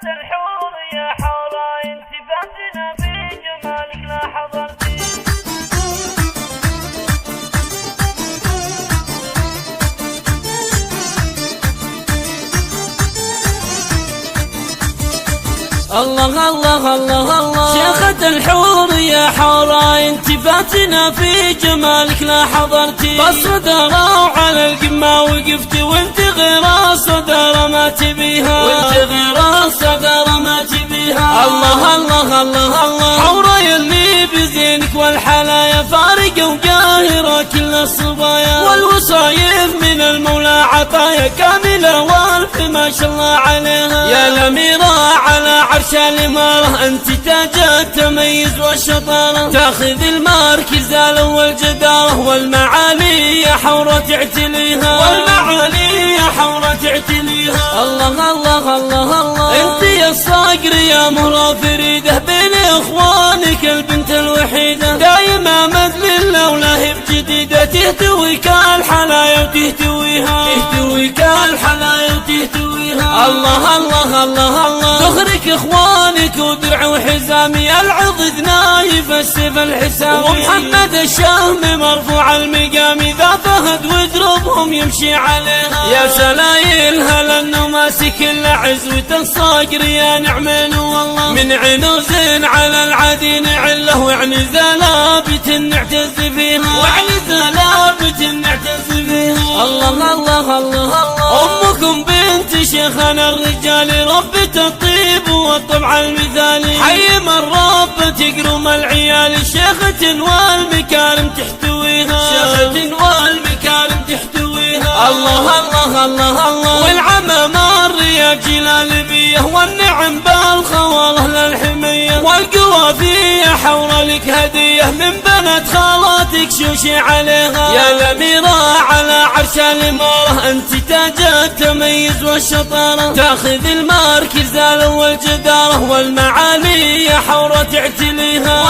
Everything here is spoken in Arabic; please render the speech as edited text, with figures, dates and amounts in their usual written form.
الحور يا حورة انت فاتنا بجمالك لا حضرتي. الله الله الله الله شيخة الحور يا حورة انت فاتنا في جمالك لا حضرتي. بالصدرة وعلى القمة وقفتي وانت غير الصدرة ما تبيها، وانت غير الصدرة ما تبيها. الله الله الله الله حورة يلي بزينك والحلايا فارقة وقاهرة كل الصبايا، والوصايف من المولى عطايا كاملة والف ما شاء الله عليها. يا الأميرة على عرش الإمارة انت تاج التميز والشطارة، تاخذ المركز الأول جدارة والمعالي يا حورة تعتليها، والمعالي يا حورة تعتليها. الله الله الله الله انت يا الصقر يا مهرة فريدة بين اخوانك البنت الوحيدة، دايما مذللة ولهب جديدة تهتويك الحلايا وتهتويها، تهتويك الحلايا وتهتويها. الله الله الله الله ظهرك اخوانك ودرع وحزامي العضد نايف السيف الحسامي، ومحمد الشهم مرفوع المقام ذا فهد وجربهم يمشي عليها. يا سلايل هلا انه ماسك العزوة الصقر يا نعمين والله، من عنوز على العدين عله وعني زلابة نعتز فيها، وعني زلابة نعتز فيها. الله الله الله الله امكم بنت شيخنا الرجال ربة الطيب والطبع المثالي، حي من رب تقرم العيال شيخة والمكارم تحتويها، شيخة والمكارم تحتويها. الله الله الله الله والعمام الرياض جلال بيه، والنعم بالخواله للحمية، والقوافي حورة لك هدية من بنات خالاتك شوشي عليها. يا الأميرة على عرش الإمارة انت تاج التميز والشطارة، تاخذ المركز الأول جدارة والمعالي يا حورة تعتليها.